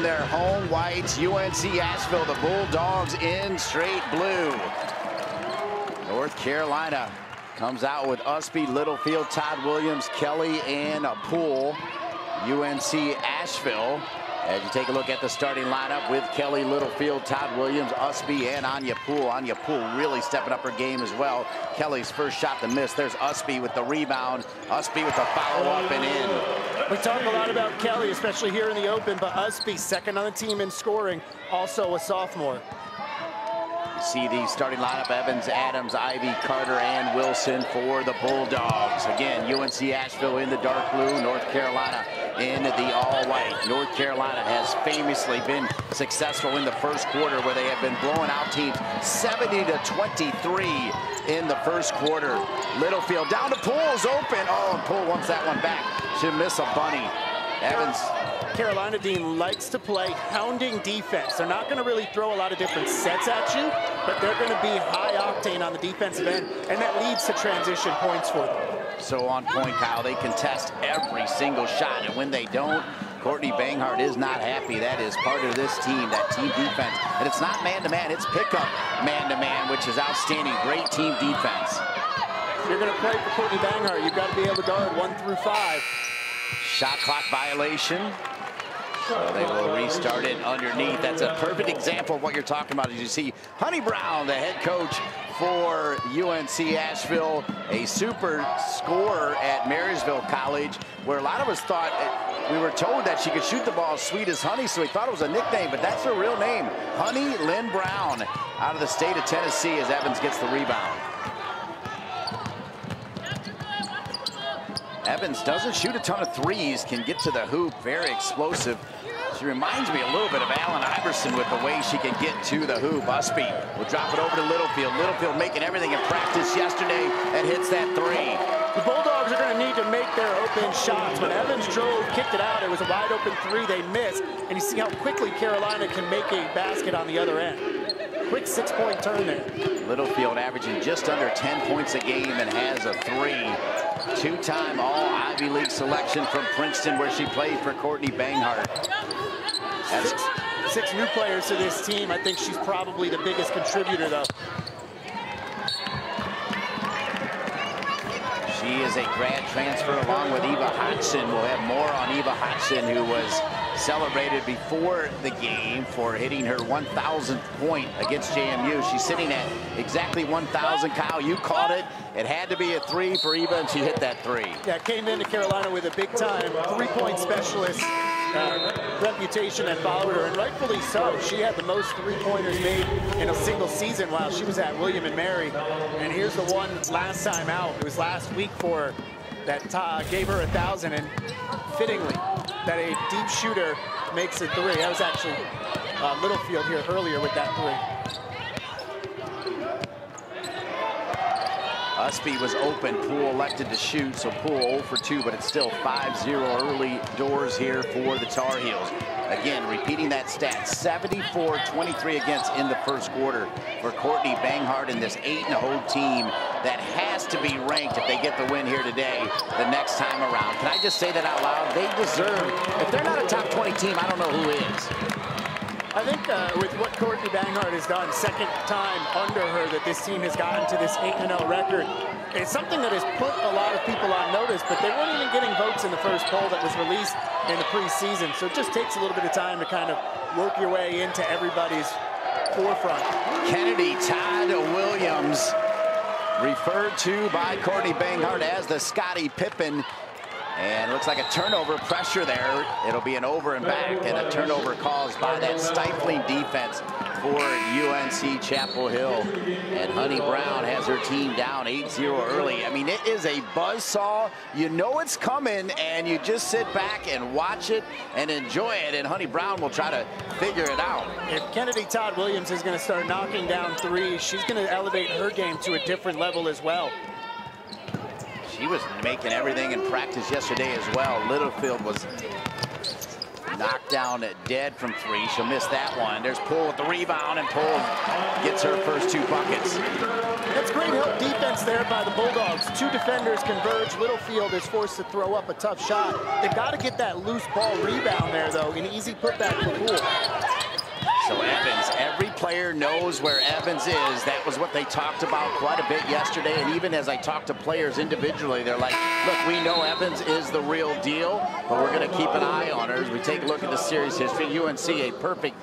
their home whites. UNC Asheville, the Bulldogs in straight blue. North Carolina comes out with Usby, Littlefield, Todd Williams, Kelly, and a Poole. UNC Asheville, as you take a look at the starting lineup with Kelly, Littlefield, Todd Williams, Usby, and Anya Poole. Anya Poole really stepping up her game as well. Kelly's first shot to miss. There's Usby with the rebound. Usby with the follow-up and in. We talk a lot about Kelly, especially here in the open, but Usby, second on the team in scoring, also a sophomore. You see the starting lineup: Evans, Adams, Ivy, Carter, and Wilson for the Bulldogs. Again, UNC Asheville in the dark blue, North Carolina in the all-white. North Carolina has famously been successful in the first quarter, where they have been blowing out teams 70-23 in the first quarter. Littlefield down to Poole's open. Oh, and Poole wants that one back. Should miss a bunny. Evans. Carolina, Dean, likes to play hounding defense. They're not going to really throw a lot of different sets at you, but they're going to be high octane on the defensive end, and that leads to transition points for them. So on point, Kyle. They contest every single shot, and when they don't, Courtney Banghart is not happy. That is part of this team, that team defense. And it's not man-to-man, it's pickup man-to-man, which is outstanding. Great team defense. If you're going to play for Courtney Banghart, you've got to be able to guard 1 through 5. Shot clock violation. So they will restart it underneath. That's a perfect example of what you're talking about. As you see, Honey Brown, the head coach for UNC Asheville, a super scorer at Marysville College, where a lot of us thought, we were told that she could shoot the ball as sweet as Honey, so we thought it was a nickname, but that's her real name, Honey Lynn Brown, out of the state of Tennessee, as Evans gets the rebound. Evans doesn't shoot a ton of threes, can get to the hoop, very explosive. She reminds me a little bit of Allen Iverson with the way she can get to the hoop. Usby will drop it over to Littlefield. Littlefield making everything in practice yesterday and hits that three. The Bulldogs are going to need to make their open shots. When Evans drove, kicked it out, it was a wide open three they missed. And you see how quickly Carolina can make a basket on the other end. Quick 6-point turn there. Littlefield averaging just under 10 points a game and has a three. Two-time All-Ivy League selection from Princeton, where she played for Courtney Banghart. Six new players to this team. I think she's probably the biggest contributor, though. She is a grad transfer along with Eva Hodgson. We'll have more on Eva Hodgson, who was celebrated before the game for hitting her 1,000th point against JMU. She's sitting at exactly 1,000. Kyle, you called it. It had to be a three for Eva, and she hit that three. Yeah, came into Carolina with a big-time three-point specialist reputation that followed her, and rightfully so. She had the most three-pointers made in a single season while she was at William & Mary. And here's the one last time out. It was last week for her that gave her 1,000, and fittingly, that a deep shooter makes a three. That was actually Littlefield here earlier with that three. Usby was open. Poole elected to shoot, so Poole 0 for 2, but it's still 5-0 early doors here for the Tar Heels. Again, repeating that stat, 74-23 against in the first quarter for Courtney Banghart and this 8-0 team that has to be ranked if they get the win here today the next time around. Can I just say that out loud? They deserve, if they're not a top 20 team, I don't know who is. I think with what Courtney Banghart has done, second time under her that this team has gotten to this 8-0 record, it's something that has put a lot of people on notice, but they weren't even getting votes in the first poll that was released in the preseason. So it just takes a little bit of time to kind of work your way into everybody's forefront. Kennedy Todd Williams, referred to by Courtney Banghart as the Scottie Pippen. And looks like a turnover, pressure there. It'll be an over and back, and a turnover caused by that stifling defense for UNC Chapel Hill. And Honey Brown has her team down 8-0 early. I mean, it is a buzzsaw. You know it's coming, and you just sit back and watch it and enjoy it, and Honey Brown will try to figure it out. If Kennedy Todd Williams is going to start knocking down threes, she's going to elevate her game to a different level as well. She was making everything in practice yesterday as well. Littlefield was knocked down dead from three. She'll miss that one. There's Poole with the rebound, and Poole gets her first 2 buckets. That's great help defense there by the Bulldogs. 2 defenders converge. Littlefield is forced to throw up a tough shot. They've got to get that loose ball rebound there, though. An easy putback for Poole. So Evans, every player knows where Evans is. That was what they talked about quite a bit yesterday. And even as I talked to players individually, they're like, look, we know Evans is the real deal, but we're going to keep an eye on her as we take a look at the series history. UNC, a perfect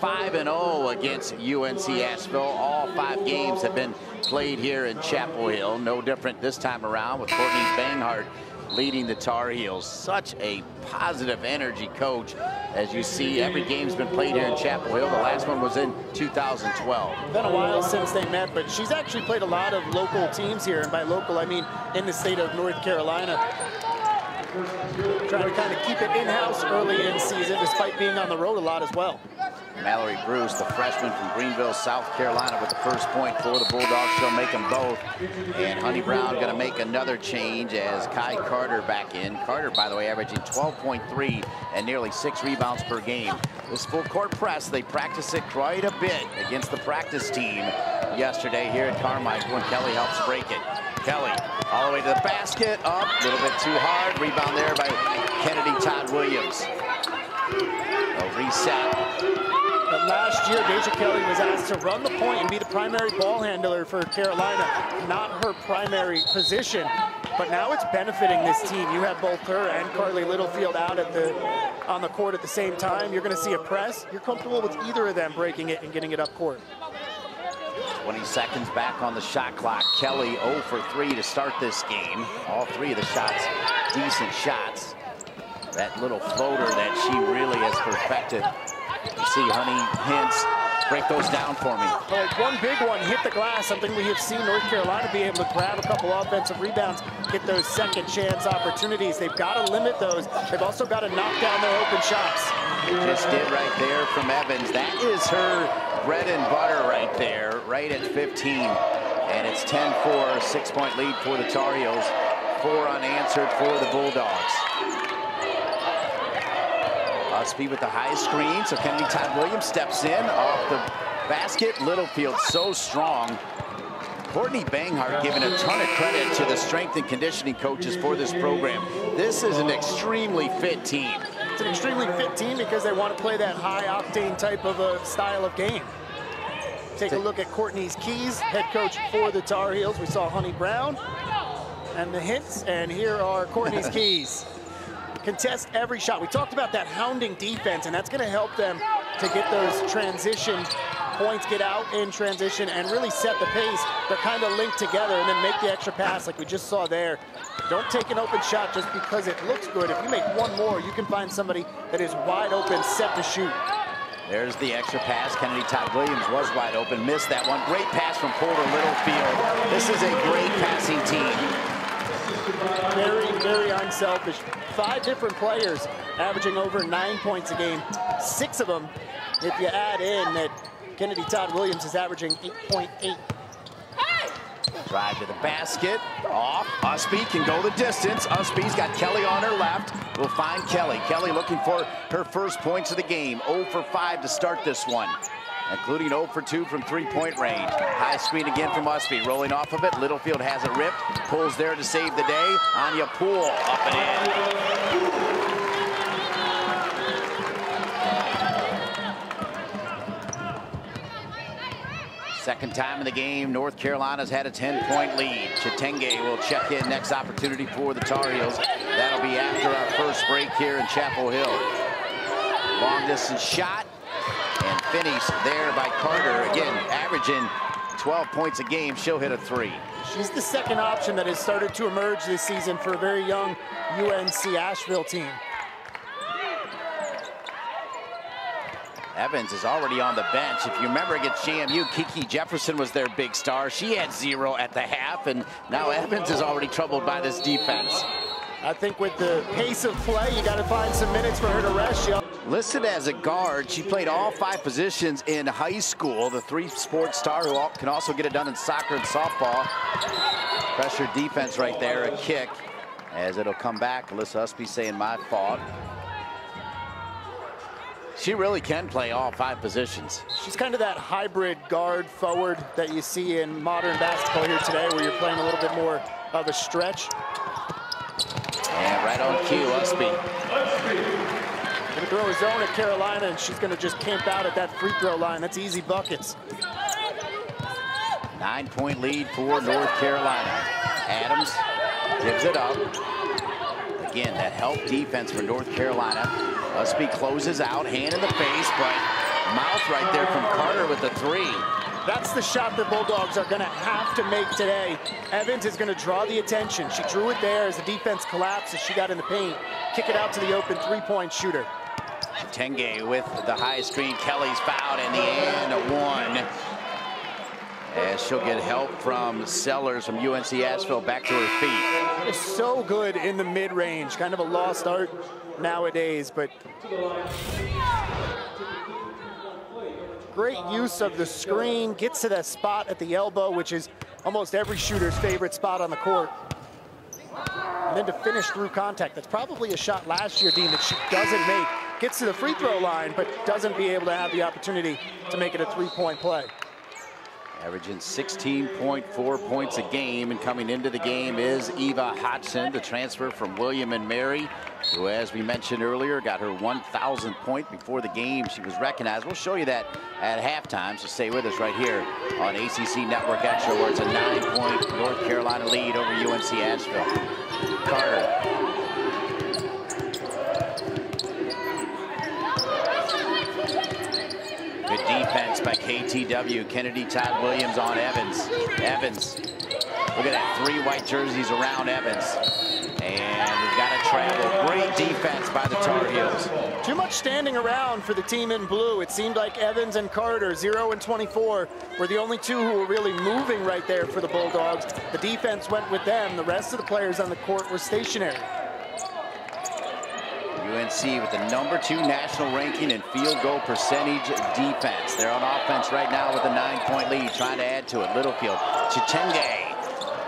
5-0 against UNC Asheville. All 5 games have been played here in Chapel Hill. No different this time around with Courtney Banghart leading the Tar Heels. Such a positive energy coach. As you see, every game's been played here in Chapel Hill. The last one was in 2012. Been a while since they met, but she's actually played a lot of local teams here, and by local I mean in the state of North Carolina. Trying to kind of keep it in-house early in season, despite being on the road a lot as well. Mallory Bruce, the freshman from Greenville, South Carolina, with the first point for the Bulldogs. She'll make them both. And Honey Brown going to make another change as Kai Carter back in. Carter, by the way, averaging 12.3 and nearly 6 rebounds per game. This full court press, they practice it quite a bit against the practice team yesterday here at Carmichael, and Kelly helps break it. Kelly all the way to the basket, up, a little bit too hard. Rebound there by Kennedy Todd Williams. A reset. But last year, Deja Kelly was asked to run the point and be the primary ball handler for Carolina, not her primary position. But now it's benefiting this team. You have both her and Carly Littlefield out on the court at the same time. You're going to see a press. You're comfortable with either of them breaking it and getting it up court. 20 seconds back on the shot clock. Kelly 0 for 3 to start this game. All 3 of the shots, decent shots. That little floater that she really has perfected. You see Honey Hintz break those down for me. Well, one big one hit the glass, something we have seen North Carolina be able to grab a couple offensive rebounds, get those second chance opportunities. They've got to limit those. They've also got to knock down their open shots. Just did right there from Evans. That is her bread and butter right there, right at 15. And it's 10-4, 6-point lead for the Tar Heels. 4 unanswered for the Bulldogs. Usby with the high screen, so Kennedy Todd Williams steps in off the basket. Littlefield so strong. Courtney Banghart giving a ton of credit to the strength and conditioning coaches for this program. This is an extremely fit team. It's an extremely fit team because they want to play that high-octane type of a style of game. Take a look at Courtney's keys, head coach for the Tar Heels. We saw Honey Brown and the Hints, and here are Courtney's keys. Contest every shot. We talked about that hounding defense, and that's going to help them to get those transition points, get out in transition, and really set the pace. They're kind of linked together, and then make the extra pass like we just saw there. Don't take an open shot just because it looks good. If you make one more, you can find somebody that is wide open, set to shoot. There's the extra pass. Kennedy Todd Williams was wide open, missed that one. Great pass from Poole to Littlefield. This is a great passing team. Very, very unselfish. 5 different players averaging over 9 points a game. 6 of them, if you add in that Kennedy Todd Williams is averaging 8.8. Drive to the basket, off. Usby can go the distance. Usby's got Kelly on her left. We'll find Kelly. Kelly looking for her first points of the game. 0 for 5 to start this one, including 0 for 2 from 3-point range. High screen again from Usby, rolling off of it. Littlefield has it ripped, pulls there to save the day. Anya Poole up and in. Second time in the game, North Carolina's had a 10-point lead. Chitenge will check in next opportunity for the Tar Heels. That'll be after our first break here in Chapel Hill. Long distance shot. And finish there by Carter. Again, averaging 12 points a game. She'll hit a 3. She's the second option that has started to emerge this season for a very young UNC Asheville team. Evans is already on the bench. If you remember against JMU, Kiki Jefferson was their big star. She had 0 at the half, and now Evans is already troubled by this defense. I think with the pace of play, you got to find some minutes for her to rest. Listed as a guard, she played all 5 positions in high school. The 3-sport star who can also get it done in soccer and softball. Pressure defense right there, a kick, as it'll come back. Alyssa Usby saying my fault. She really can play all 5 positions. She's kind of that hybrid guard forward that you see in modern basketball here today, where you're playing a little bit more of a stretch. And right on cue, Usby. Gonna throw a zone at Carolina, and she's gonna just camp out at that free throw line. That's easy buckets. 9-point lead for North Carolina. Adams gives it up. Again, that help defense for North Carolina. Usby closes out, hand in the face, but mouth right there from Carter with the 3. That's the shot the Bulldogs are gonna have to make today. Evans is gonna draw the attention. She drew it there as the defense collapsed as she got in the paint. Kick it out to the open 3-point shooter. Tenge with the high screen. Kelly's fouled in the end, a 1. As she'll get help from Sellers from UNC Asheville back to her feet. It's so good in the mid-range. Kind of a lost art nowadays, but great use of the screen. Gets to that spot at the elbow, which is almost every shooter's favorite spot on the court. And then to finish through contact. That's probably a shot last year, Dean, that she doesn't make. Gets to the free throw line, but doesn't be able to have the opportunity to make it a 3-point play. Averaging 16.4 points a game, and coming into the game is Eva Hodgson, the transfer from William and Mary, who, as we mentioned earlier, got her 1,000th point before the game. She was recognized. We'll show you that at halftime, so stay with us right here on ACC Network Extra, where it's a 9-point North Carolina lead over UNC Asheville. Carter. Good defense by KTW. Kennedy Todd Williams on Evans. Evans, look at that, 3 white jerseys around Evans. And we've got to travel. Great defense by the Tar Heels. Too much standing around for the team in blue. It seemed like Evans and Carter, 0 and 24, were the only 2 who were really moving right there for the Bulldogs. The defense went with them. The rest of the players on the court were stationary. UNC with the #2 national ranking in field goal percentage defense. They're on offense right now with a 9-point lead, trying to add to it. Littlefield, Chitenge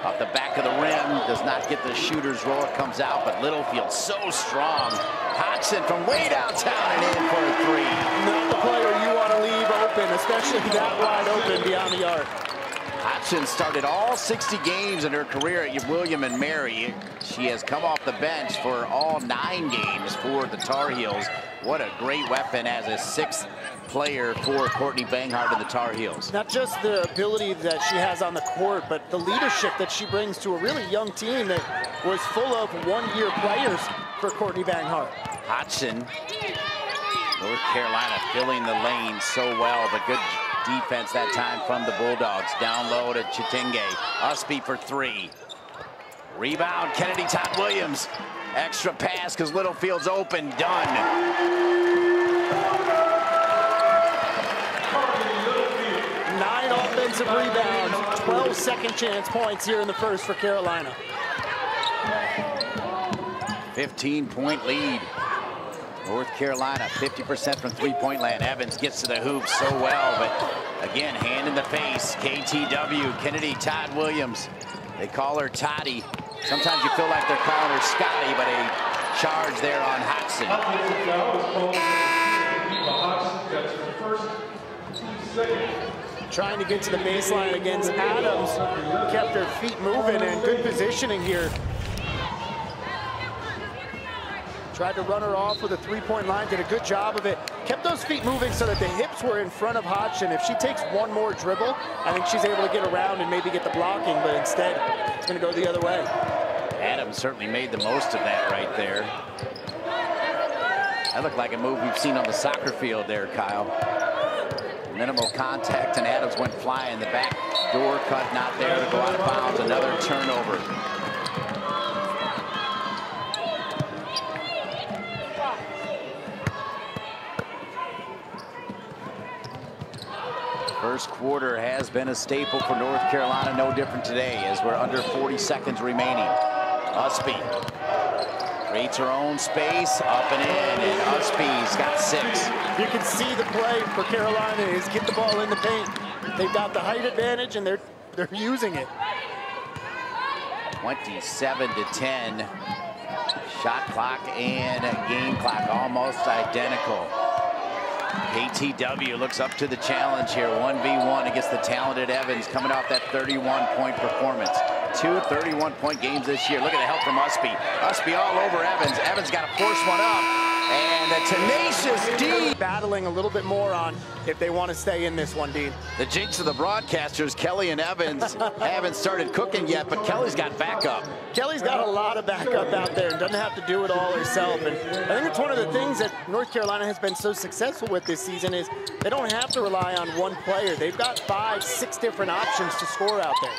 off the back of the rim, does not get the shooter's roll. It comes out, but Littlefield so strong. Hodgson from way downtown and in for a 3. Not the player you want to leave open, especially that wide open beyond the arc. Hodgson started all 60 games in her career at William and Mary. She has come off the bench for all 9 games for the Tar Heels. What a great weapon as a 6th player for Courtney Banghart and the Tar Heels. Not just the ability that she has on the court, but the leadership that she brings to a really young team that was full of 1-year players for Courtney Banghart. Hodgson, North Carolina filling the lane so well, but good defense that time from the Bulldogs. Down low to Chitenge. Usby for 3. Rebound, Kennedy Todd Williams. Extra pass because Littlefield's open. Done. 9 offensive rebounds, 12 second chance points here in the first for Carolina. 15-point lead. North Carolina, 50% from 3-point land. Evans gets to the hoop so well, but again, hand in the face. KTW, Kennedy Todd Williams. They call her Toddy. Sometimes you feel like they're calling her Scotty, but a charge there on Hodgson. Trying to get to the baseline against Adams. Kept her feet moving and good positioning here. Tried to run her off with a 3-point line, did a good job of it. Kept those feet moving so that the hips were in front of Hodgson. If she takes one more dribble, I think she's able to get around and maybe get the blocking, but instead, it's gonna go the other way. Adams certainly made the most of that right there. That looked like a move we've seen on the soccer field there, Kyle. Minimal contact, and Adams went flying. The back door cut not there to go out of bounds. Another turnover. First quarter has been a staple for North Carolina, no different today as we're under 40 seconds remaining. Usby creates her own space, up and in, and Usby's got 6. You can see the play for Carolina is get the ball in the paint. They've got the height advantage and they're using it. 27-10. Shot clock and game clock almost identical. KTW looks up to the challenge here. 1v1 against the talented Evans, coming off that 31-point performance. 2 31-point games this year. Look at the help from Usby. Usby all over Evans. Evans got to force one up. And a tenacious D. Battling a little bit more on if they want to stay in this one, Dean. The jinx of the broadcasters, Kelly and Evans, haven't started cooking yet, but Kelly's got backup. Kelly's got a lot of backup out there and doesn't have to do it all herself. And I think it's one of the things that North Carolina has been so successful with this season is they don't have to rely on one player. They've got 5, 6 different options to score out there.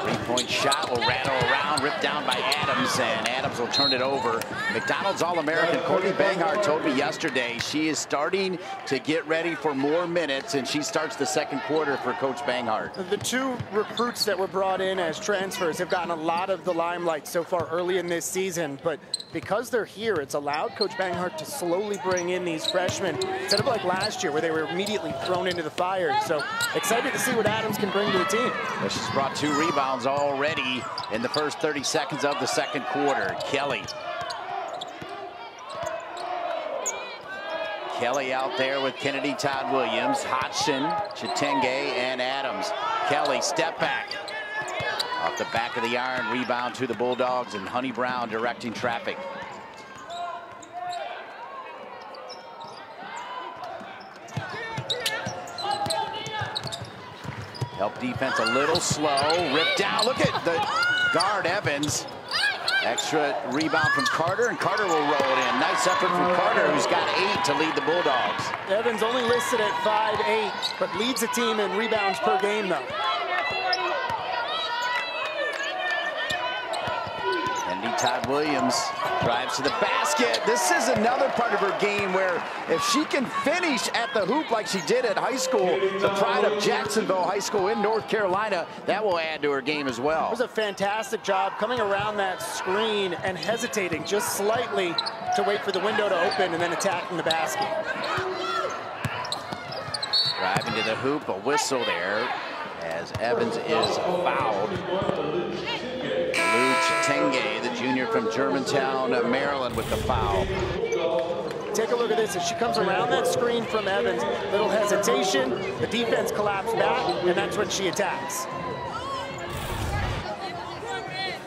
Three-point shot will rattle around, ripped down by Adams, and Adams will turn it over. McDonald's All-American Courtney Banghart told me yesterday she is starting to get ready for more minutes, and she starts the second quarter for Coach Banghart. The 2 recruits that were brought in as transfers have gotten a lot of the limelight so far early in this season, but because they're here, it's allowed Coach Banghart to slowly bring in these freshmen instead of like last year where they were immediately thrown into the fire. So excited to see what Adams can bring to the team. Well, she's brought 2 rebounds already in the first 30 seconds of the second quarter. Kelly out there with Kennedy Todd Williams, Hodgson, Chitenge, and Adams. Kelly, step back. Off the back of the iron, rebound to the Bulldogs, and Honey Brown directing traffic. Help defense a little slow, ripped down. Look at the guard, Evans. Extra rebound from Carter, and Carter will roll it in. Nice effort from Carter, who's got 8 to lead the Bulldogs. Evans only listed at 5'8", but leads the team in rebounds per game, though. Kennedy Todd Williams drives to the basket. This is another part of her game where if she can finish at the hoop like she did at high school, the pride of Jacksonville High School in North Carolina, that will add to her game as well. It was a fantastic job coming around that screen and hesitating just slightly to wait for the window to open and then attacking the basket. Driving to the hoop, a whistle there as Evans is fouled. Lou Chitenge, the junior from Germantown, Maryland, with the foul. Take a look at this. As she comes around that screen from Evans, little hesitation, the defense collapsed back, and that's when she attacks.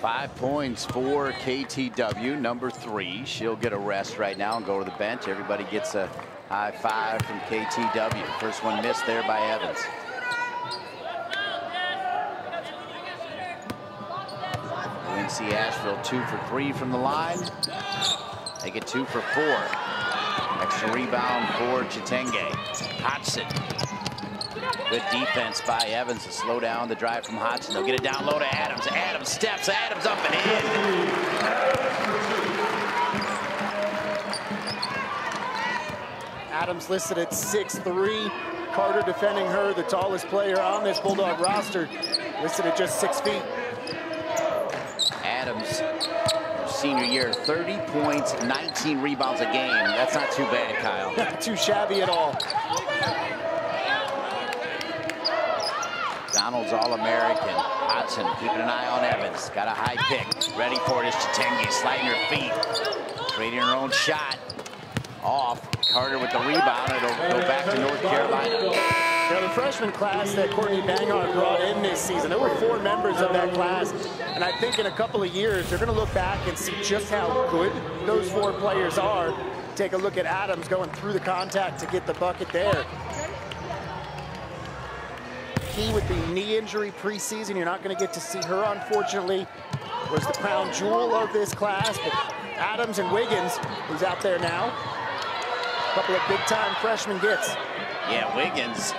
5 points for KTW, number 3. She'll get a rest right now and go to the bench. Everybody gets a high five from KTW. First one missed there by Evans. UNC Asheville 2 for 3 from the line. They get 2 for 4. Extra rebound for Chitenge. Hodgson. Good defense by Evans to slow down the drive from Hodgson. They'll get it down low to Adams. Adams steps, Adams up and in. Adams listed at 6'3". Carter defending her, the tallest player on this Bulldog roster, listed at just 6 feet. Adams, senior year, 30 points, 19 rebounds a game. That's not too bad, Kyle. Not too shabby at all. Donald's All-American. Hodgson keeping an eye on Evans. Got a high pick. Ready for it is Chitenge, sliding her feet. Creating her own shot. Off. Carter with the rebound. It'll go back to North Carolina. You know, the freshman class that Courtney Banghart brought in this season, there were 4 members of that class. And I think in a couple of years, they're going to look back and see just how good those 4 players are. Take a look at Adams going through the contact to get the bucket there. Key with the knee injury preseason, you're not going to get to see her, unfortunately. Was the crown jewel of this class, but Adams and Wiggins, who's out there now. A couple of big-time freshmen gets. Yeah, Wiggins,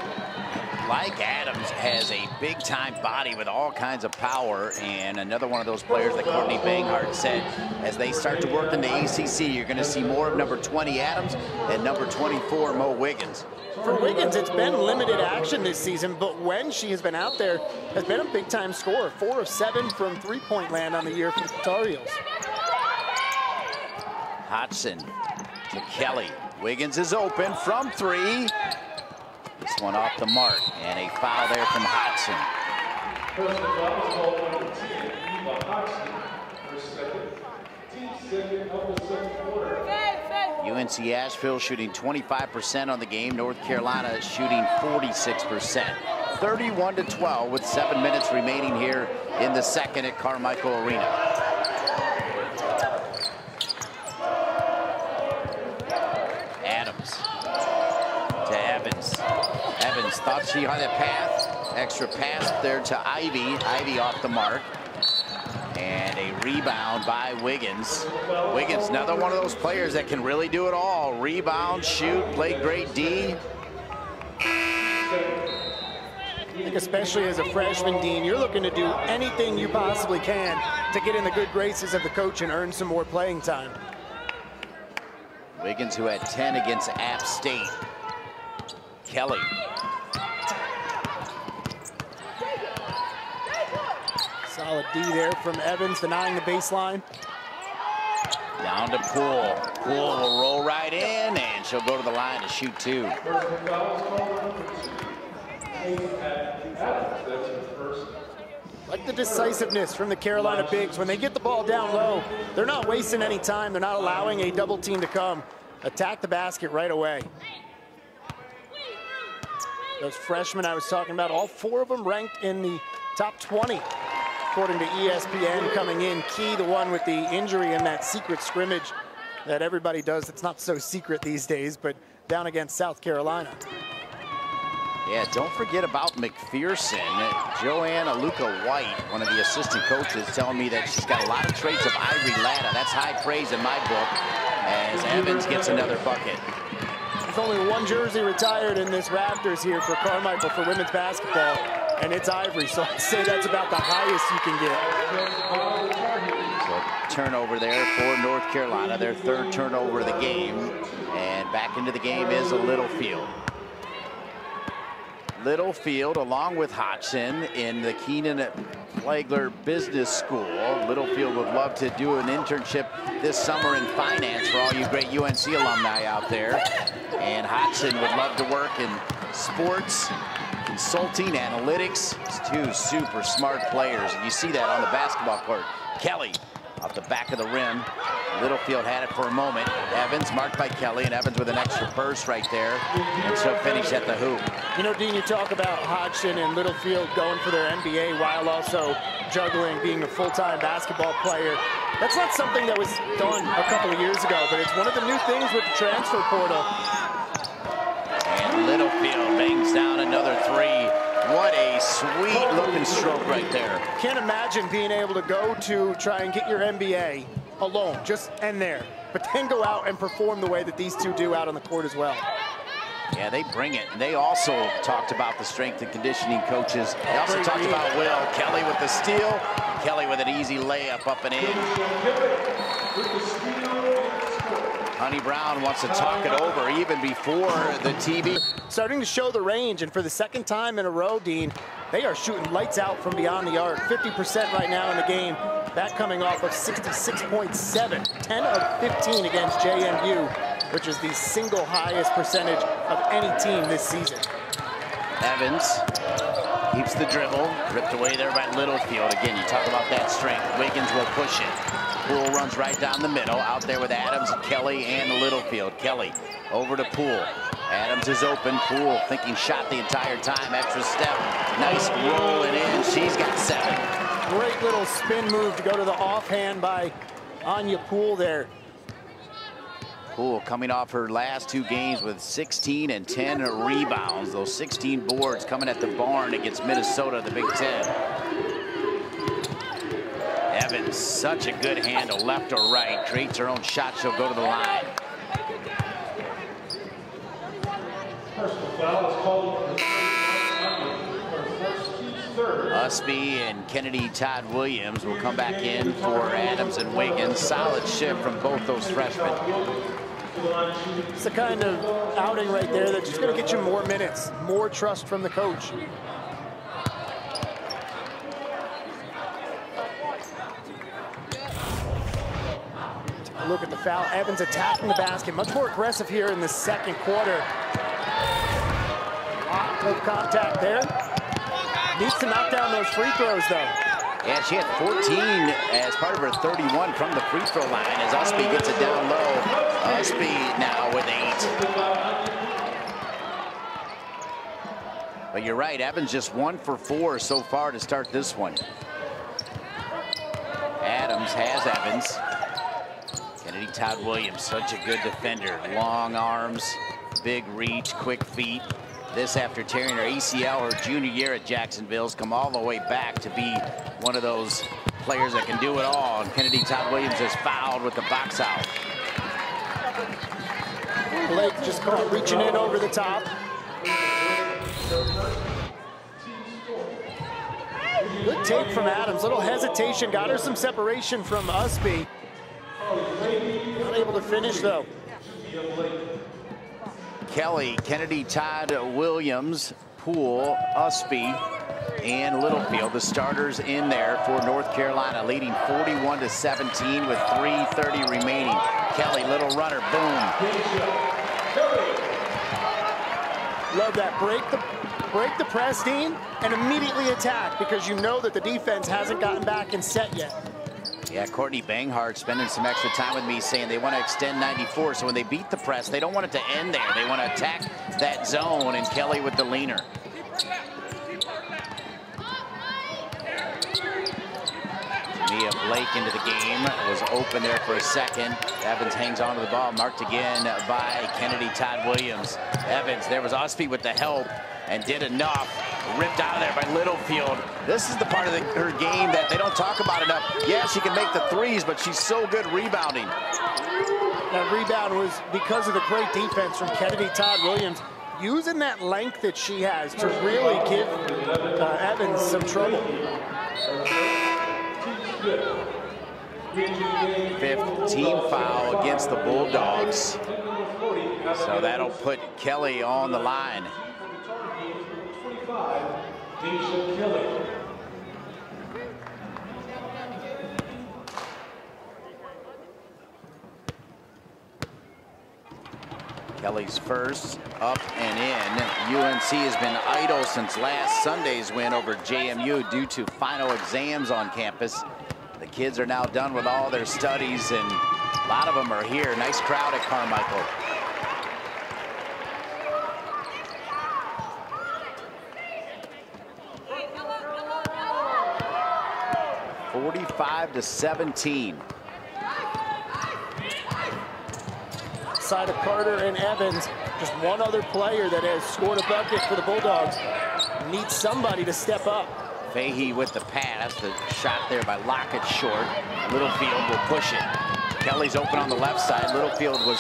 like Adams, has a big-time body with all kinds of power, and another one of those players that Courtney Banghart said, as they start to work in the ACC, you're going to see more of number 20 Adams and number 24 Mo Wiggins. For Wiggins, it's been limited action this season, but when she has been out there, has been a big-time scorer. 4 of 7 from three-point land on the year for the Tar Heels. Hodgson to Kelly. Wiggins is open from 3. This one off the mark, and a foul there from Hodgson. UNC Asheville shooting 25% on the game. North Carolina shooting 46%. 31-12 with 7 minutes remaining here in the second at Carmichael Arena. Adams to Evans. Evans thought she had a pass. Extra pass there to Ivy. Ivy off the mark. And a rebound by Wiggins. Wiggins, another one of those players that can really do it all. Rebound, shoot, play great D. I think especially as a freshman, Dean, you're looking to do anything you possibly can to get in the good graces of the coach and earn some more playing time. Wiggins, who had 10 against App State. Kelly. Solid D there from Evans, denying the baseline. Down to Poole. Poole will roll right in, and she'll go to the line to shoot 2. Like the decisiveness from the Carolina Bigs. When they get the ball down low, they're not wasting any time. They're not allowing a double team to come. Attack the basket right away. Those freshmen I was talking about, all 4 of them ranked in the top 20. According to ESPN, coming in. Key, the one with the injury in that secret scrimmage that everybody does. It's not so secret these days, but down against South Carolina. Yeah, don't forget about McPherson. Joanna Luca White, one of the assistant coaches, telling me that she's got a lot of traits of Ivory Latta. That's high praise in my book, as Evans gets another bucket. There's only one jersey retired in this Raptors here for Carmichael for women's basketball, and it's Ivory, so I'd say that's about the highest you can get. So turnover there for North Carolina, their 3rd turnover of the game, and back into the game is Littlefield. Littlefield, along with Hodgson, in the Keenan Flagler Business School. Littlefield would love to do an internship this summer in finance for all you great UNC alumni out there. And Hodgson would love to work in sports, consulting, analytics. It's 2 super smart players, and you see that on the basketball court. Kelly off the back of the rim. Littlefield had it for a moment. Evans marked by Kelly, and Evans with an extra burst right there. And she'll finish at the hoop. You know, Dean, you talk about Hodgson and Littlefield going for their NBA while also juggling being a full-time basketball player. That's not something that was done a couple of years ago, but it's one of the new things with the transfer portal. And Littlefield bangs down another 3. What a sweet looking stroke right there. Can't imagine being able to go to try and get your MBA alone, just end there, but then go out and perform the way that these 2 do out on the court as well. Yeah, they bring it. They also talked about the strength and conditioning coaches. They also talked about Will. Kelly with the steal. Kelly with an easy layup up and in. Honey Brown wants to talk it over even before the TV. Starting to show the range, and for the 2nd time in a row, Dean, they are shooting lights out from beyond the arc. 50% right now in the game. That coming off of 66.7. 10 of 15 against JMU, which is the single highest percentage of any team this season. Evans keeps the dribble, ripped away there by Littlefield. Again, you talk about that strength. Wiggins will push it. Poole runs right down the middle, out there with Adams, Kelly, and Littlefield. Kelly over to Poole. Adams is open. Poole thinking shot the entire time. Extra step. Nice rolling in. She's got 7. Great little spin move to go to the offhand by Anya Poole there. Poole coming off her last 2 games with 16 and 10 rebounds. Those 16 boards coming at the barn against Minnesota, the Big Ten. Evans, such a good handle, left or right. Creates her own shot. She'll go to the line. Usby and Kennedy Todd Williams will come back in for Adams and Wiggins. Solid shift from both those freshmen. It's the kind of outing right there that's just going to get you more minutes, more trust from the coach. Look at the foul. Evans attacking the basket. Much more aggressive here in the 2nd quarter. Of contact there. Needs to knock down those free throws, though. Yeah, she had 14 as part of her 31 from the free throw line as Usby gets it down low. Usby now with 8. But you're right, Evans just 1 for 4 so far to start this one. Adams has Evans. Kennedy Todd Williams, such a good defender. Long arms, big reach, quick feet. This after tearing her ACL her junior year at Jacksonville's come all the way back to be one of those players that can do it all. And Kennedy Todd Williams is fouled with the box out. Blake just caught reaching in over the top. Good take from Adams. Little hesitation, got her some separation from Usby. Not able to finish though. Kelly, Kennedy Todd Williams, Poole, Usby, and Littlefield, the starters in there for North Carolina, leading 41-17 with 3:30 remaining. Kelly, little runner, boom. Love that. Break the press, Dean, and immediately attack, because you know that the defense hasn't gotten back and set yet. Yeah, Courtney Banghart spending some extra time with me saying they want to extend 94, so when they beat the press, they don't want it to end there. They want to attack that zone, and Kelly with the leaner. Mia Blake into the game, was open there for a second. Evans hangs onto the ball, marked again by Kennedy Todd Williams. Evans, there was Usby with the help and did enough. Ripped out of there by Littlefield. This is the part of her game that they don't talk about enough. Yeah, she can make the threes, but she's so good rebounding. That rebound was because of the great defense from Kennedy Todd Williams, using that length that she has to really give Evans some trouble. 5th team foul against the Bulldogs. So that'll put Kelly on the line. Kelly's first, up and in. UNC has been idle since last Sunday's win over JMU due to final exams on campus. The kids are now done with all their studies, and a lot of them are here. Nice crowd at Carmichael. (45-17). Side of Carter and Evans, just one other player that has scored a bucket for the Bulldogs. Needs somebody to step up. Fahey with the pass, the shot there by Lockett short. Littlefield will push it. Kelly's open on the left side. Littlefield was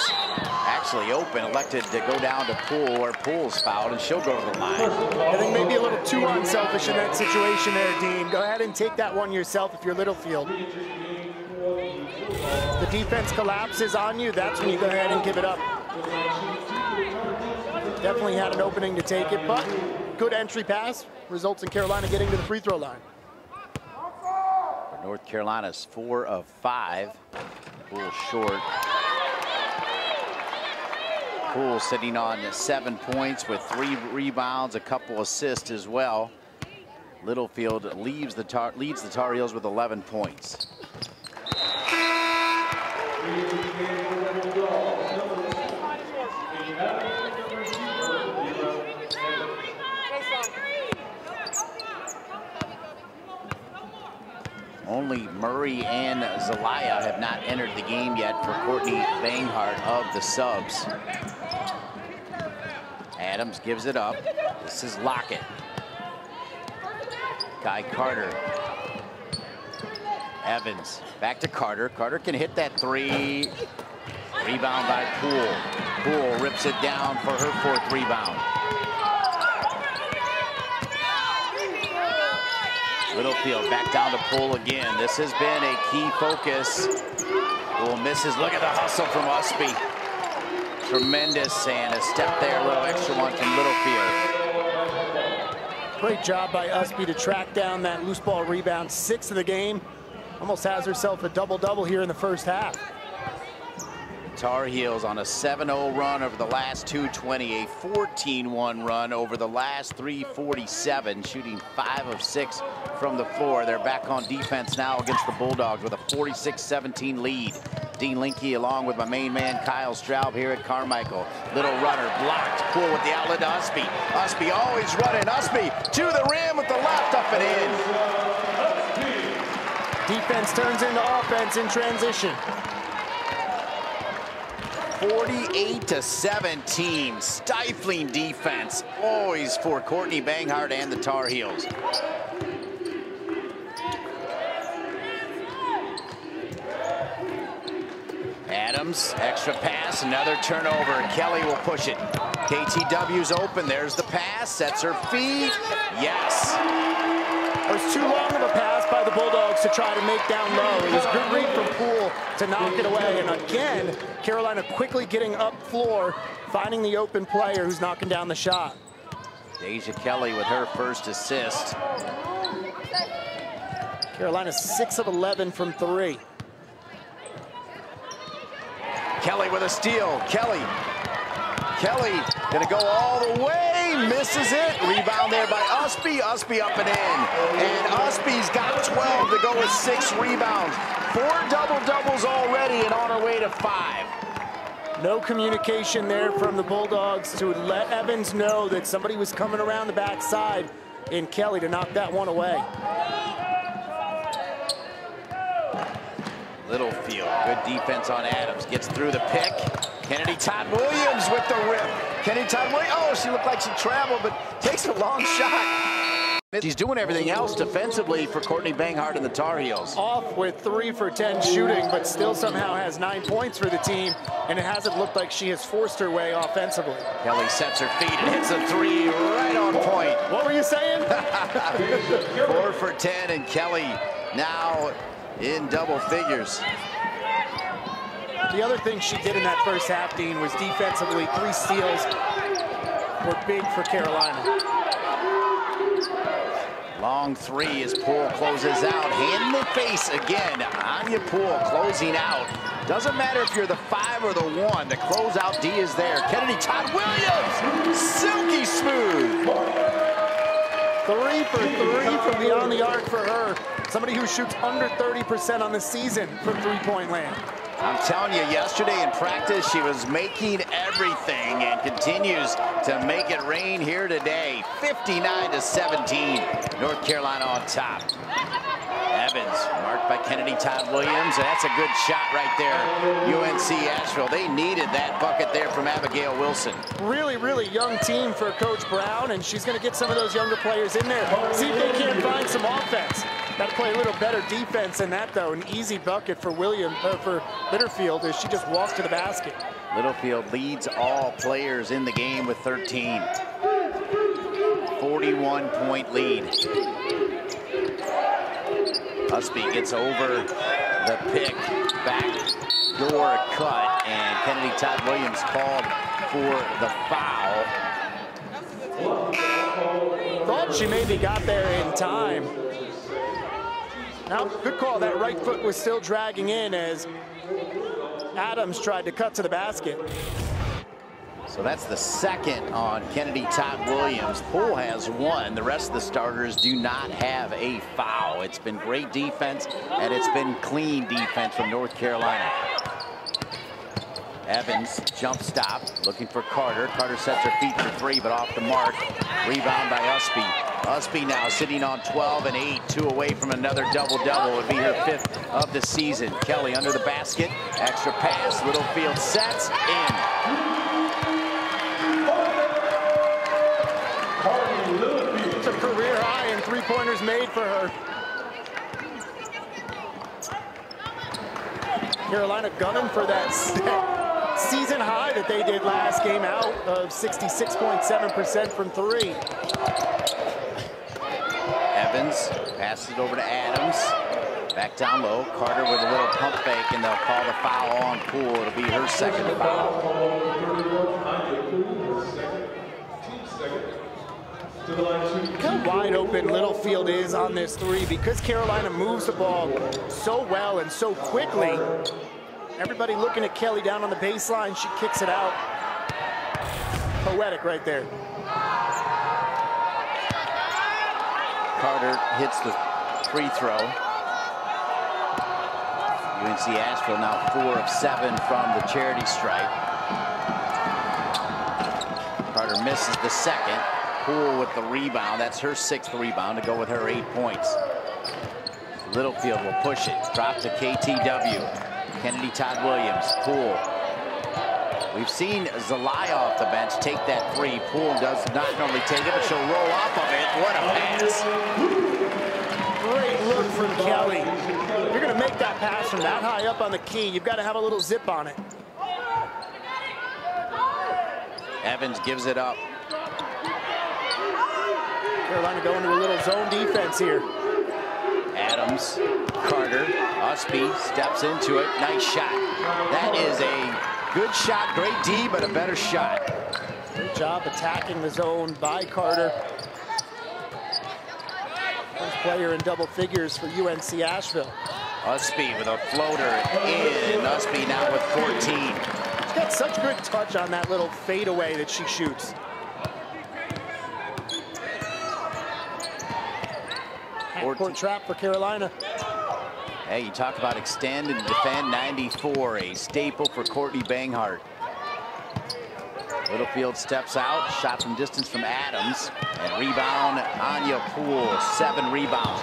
actually open, elected to go down to Poole, where Poole's fouled, and she'll go to the line. I think maybe a little too unselfish in that situation there, Dean. Go ahead and take that one yourself if you're Littlefield. The defense collapses on you, that's when you go ahead and give it up. Definitely had an opening to take it, but good entry pass results in Carolina getting to the free throw line. North Carolina's 4 of 5. Poole short. Poole sitting on 7 points with 3 rebounds, a couple assists as well. Littlefield leads the Tar Heels with 11 points. Only Murray and Zelaya have not entered the game yet for Courtney Banghart of the subs. Adams gives it up. This is Lockett. Guy Carter. Evans back to Carter. Carter can hit that 3. Rebound by Poole. Poole rips it down for her 4th rebound. Littlefield back down to Poole again. This has been a key focus. Poole misses. Look at the hustle from Usby. Tremendous, and a step there, a little extra one from Littlefield. Great job by Usby to track down that loose ball rebound. 6th of the game. Almost has herself a double-double here in the first half. Tar Heels on a 7-0 run over the last 220, a 14-1 run over the last 347, shooting 5 of 6 from the floor. They're back on defense now against the Bulldogs with a 46-17 lead. Dean Linke along with my main man Kyle Straub here at Carmichael. Little runner blocked. Poole with the outlet to Usby. Usby always running. Usby to the rim with the left, up and in. Defense turns into offense in transition. 48-17, stifling defense, always for Courtney Banghart and the Tar Heels. Adams, extra pass, another turnover. Kelly will push it. KTW's open, there's the pass, sets her feet, yes. It was too long of a pass by the Bulldogs to try to make down low. It was good read from Poole to knock it away. And again, Carolina quickly getting up floor, finding the open player who's knocking down the shot. Deja Kelly with her first assist. Carolina 6 of 11 from 3. Kelly with a steal. Kelly gonna go all the way, misses it. Rebound there by Usby. Usby up and in. And Usby's got 12 to go with 6 rebounds. 4 double-doubles already and on her way to 5. No communication there from the Bulldogs to let Evans know that somebody was coming around the backside and Kelly to knock that one away. Littlefield, good defense on Adams, gets through the pick. Kennedy Todd Williams with the rip. Kennedy Todd Williams, oh, she looked like she traveled, but takes a long shot. She's doing everything else defensively for Courtney Banghart and the Tar Heels. Off with 3 for 10 shooting, but still somehow has 9 points for the team, and it hasn't looked like she has forced her way offensively. Kelly sets her feet and hits a 3 right on point. What were you saying? 4 for 10, and Kelly now in double figures. The other thing she did in that first half, Dean, was defensively 3 steals were big for Carolina. Long 3 as Poole closes out. Hand in the face again. Anya Poole closing out. Doesn't matter if you're the 5 or the 1. The closeout D is there. Kennedy Todd Williams, silky smooth. 3 for 3 from beyond the arc for her. Somebody who shoots under 30% on the season from three-point land. I'm telling you, yesterday in practice, she was making everything and continues to make it rain here today. 59-17, North Carolina on top. Evans, marked by Kennedy Todd Williams. That's a good shot right there. UNC Asheville, they needed that bucket there from Abigail Wilson. Really, really young team for Coach Brown, and she's going to get some of those younger players in there. See if they can find some offense. Got to play a little better defense than that, though. An easy bucket for for Littlefield as she just walks to the basket. Littlefield leads all players in the game with 13. 41-point lead. Usby gets over the pick, back door cut, and Kennedy Todd Williams called for the foul. Thought she maybe got there in time. Now, good call. That right foot was still dragging in as Adams tried to cut to the basket. So that's the second on Kennedy Todd Williams. Poole has 1. The rest of the starters do not have a foul. It's been great defense, and it's been clean defense from North Carolina. Evans, jump stop, looking for Carter. Carter sets her feet for 3, but off the mark. Rebound by Usby. Usby now sitting on 12 and 8, 2 away from another double-double. It would be her 5th of the season. Kelly under the basket, extra pass, Littlefield sets, in. It's a career high and 3-pointers made for her. Carolina gunning for that season high that they did last game out of 66.7% from 3. Evans passes it over to Adams. Back down low. Carter with a little pump fake, and they'll call the foul on Poole. It'll be her 2nd foul. Look how wide open Littlefield is on this 3 because Carolina moves the ball so well and so quickly. Everybody looking at Kelly down on the baseline. She kicks it out. Poetic right there. Carter hits the free throw. UNC Asheville now 4 of 7 from the charity stripe. Carter misses the second. Poole with the rebound. That's her 6th rebound to go with her 8 points. Littlefield will push it. Drop to KTW. Kennedy Todd Williams. Poole. We've seen Zelaya off the bench take that 3. Poole does not normally take it, but she'll roll off of it. What a pass. Great look from Kelly. If you're going to make that pass from that high up on the key, you've got to have a little zip on it. Evans gives it up. Carolina going to a little zone defense here. Adams, Carter, Usby steps into it. Nice shot. That is a good shot. Great D, but a better shot. Good job attacking the zone by Carter. First player in double figures for UNC Asheville. Usby with a floater in. Usby now with 14. She's got such good touch on that little fadeaway that she shoots. Court trap for Carolina. Hey, you talk about extend and defend. 94, a staple for Courtney Banghart. Littlefield steps out, shot from distance from Adams, and rebound Anya Poole, 7 rebounds.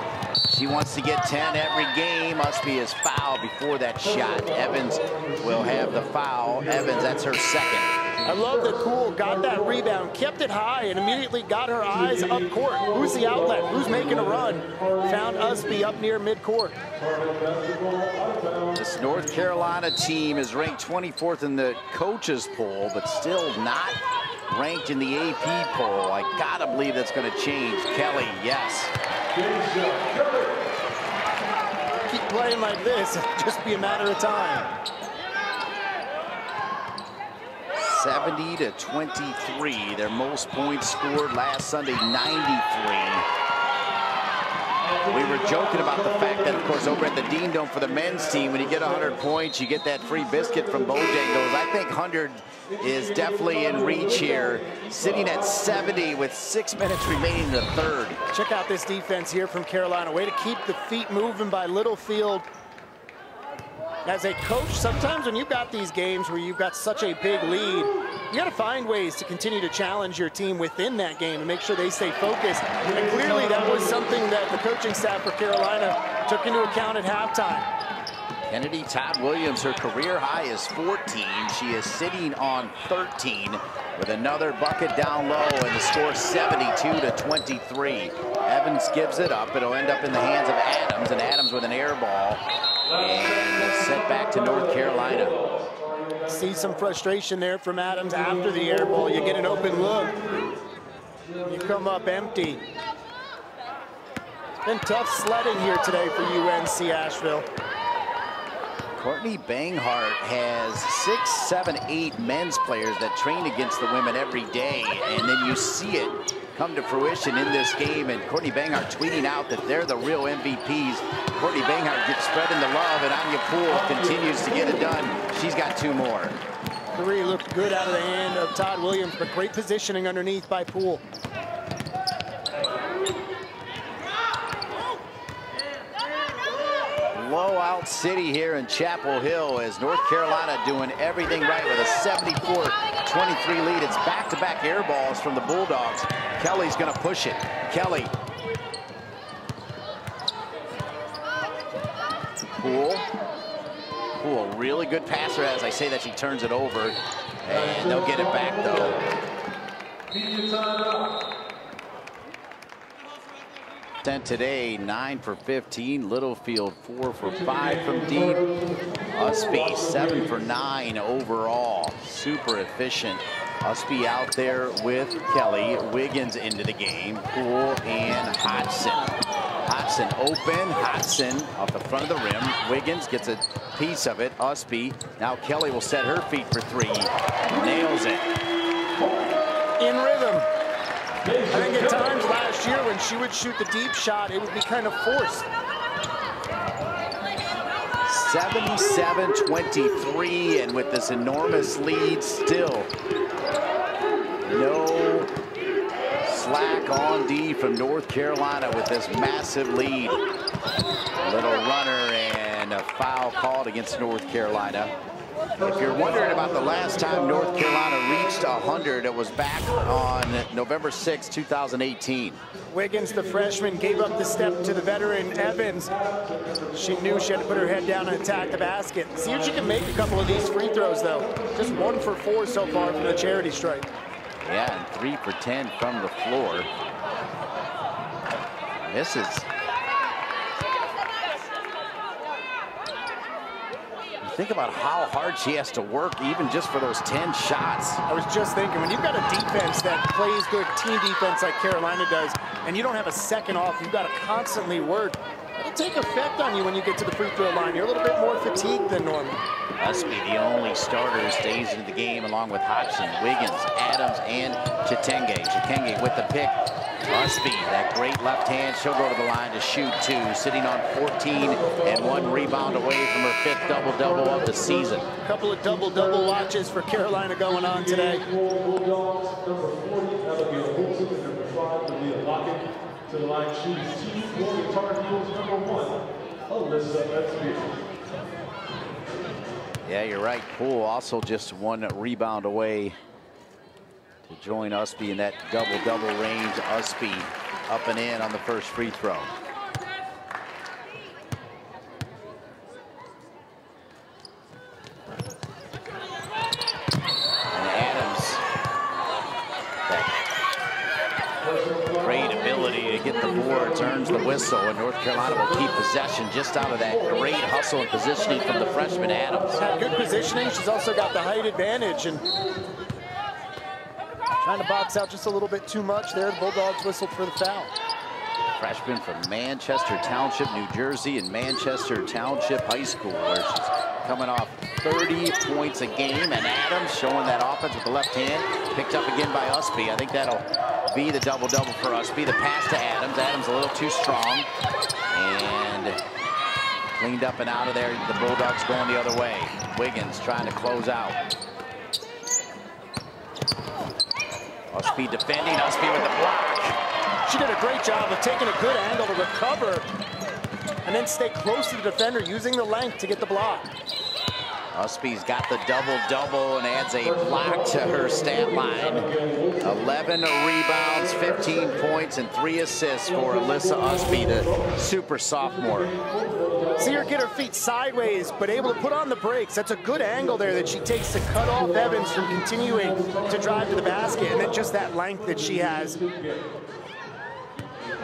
She wants to get 10 every game. Usby is fouled before that shot. Evans will have the foul. Evans, that's her 2nd. I love that Poole got that rebound, kept it high, and immediately got her eyes up court. Who's the outlet? Who's making a run? Found Usby up near midcourt. This North Carolina team is ranked 24th in the coaches poll, but still not ranked in the AP poll. I gotta believe that's gonna change. Kelly, yes. Keep playing like this, it'll just be a matter of time. 70-23, their most points scored last Sunday, 93. We were joking about the fact that, of course, over at the Dean Dome for the men's team, when you get 100 points, you get that free biscuit from Bojangles. I think 100 is definitely in reach here, sitting at 70 with 6 minutes remaining in the 3rd. Check out this defense here from Carolina. Way to keep the feet moving by Littlefield. As a coach, sometimes when you've got these games where you've got such a big lead, you got to find ways to continue to challenge your team within that game and make sure they stay focused. And clearly that was something that the coaching staff for Carolina took into account at halftime. Kennedy Todd Williams, her career high is 14. She is sitting on 13 with another bucket down low, and the score 72-23. Evans gives it up. It'll end up in the hands of Adams, and Adams with an air ball. And sent back to North Carolina. See some frustration there from Adams after the air ball. You get an open look. You come up empty. It's been tough sledding here today for UNC Asheville. Courtney Banghart has 6, 7, 8 men's players that train against the women every day, and then you see it come to fruition in this game, and Courtney Banghart tweeting out that they're the real MVPs. Courtney Banghart gets spreading the love, and Anya Poole continues to get it done. She's got 2 more. 3 looked good out of the hand of Todd Williams, but great positioning underneath by Poole. Blowout city here in Chapel Hill as North Carolina doing everything right with a 74-23 lead. It's back-to-back air balls from the Bulldogs. Kelly's gonna push it. Kelly. Poole, really good passer. As I say that, she turns it over, and they'll get it back though. Today, 9 for 15. Littlefield 4 for 5 from deep. Usby 7 for 9 overall. Super efficient. Usby out there with Kelly. Wiggins into the game. Poole and Hodson. Hodson open. Hodson off the front of the rim. Wiggins gets a piece of it. Usby. Now Kelly will set her feet for 3. Nails it. In rhythm. I think at times last year when she would shoot the deep shot, it would be kind of forced. 77-23, and with this enormous lead still, no slack on D from North Carolina with this massive lead. Little runner, and and a foul called against North Carolina. If you're wondering about the last time North Carolina reached 100, it was back on November 6, 2018. Wiggins, the freshman, gave up the step to the veteran Evans. She knew she had to put her head down and attack the basket. See if she can make a couple of these free throws, though. Just 1 for 4 so far from the charity stripe. Yeah, and 3 for 10 from the floor. Misses. Think about how hard she has to work even just for those 10 shots. I was just thinking, when you've got a defense that plays good team defense like Carolina does, and you don't have a second off, you've got to constantly work. It'll take effect on you when you get to the free throw line. You're a little bit more fatigued than normal. Usby, the only starter who stays into the game, along with Hodgson, Wiggins, Adams, and Chitenge. Chitenge with the pick. Usby, that great left hand, she'll go to the line to shoot 2, sitting on 14 and 1 rebound away from her 5th double-double of the season. A couple of double-double watches for Carolina going on today. To the line, shooting 2 for the Tar Heels, number 1, Alyssa. Yeah, you're right. Poole also just 1 rebound away to join Usby in that double-double range. Usby up and in on the first free throw. And Adams, that great ability to get the boards, earns the whistle, and North Carolina will keep possession just out of that great hustle and positioning from the freshman Adams. Had good positioning. She's also got the height advantage, and trying to box out just a little bit too much there. The Bulldogs whistled for the foul. Freshman from Manchester Township, New Jersey, and Manchester Township High School, where she's coming off 30 points a game. And Adams showing that offense with the left hand, picked up again by Usby. I think that'll be the double-double for Usby. The pass to Adams. Adams a little too strong, and cleaned up and out of there. The Bulldogs going the other way. Wiggins trying to close out. Usby defending, Usby with the block. She did a great job of taking a good angle to recover and then stay close to the defender, using the length to get the block. Usby's got the double-double and adds a block to her stat line. 11 rebounds, 15 points, and 3 assists for Alyssa Usby, the super sophomore. See her get her feet sideways, but able to put on the brakes. That's a good angle there that she takes to cut off Evans from continuing to drive to the basket, and then just that length that she has.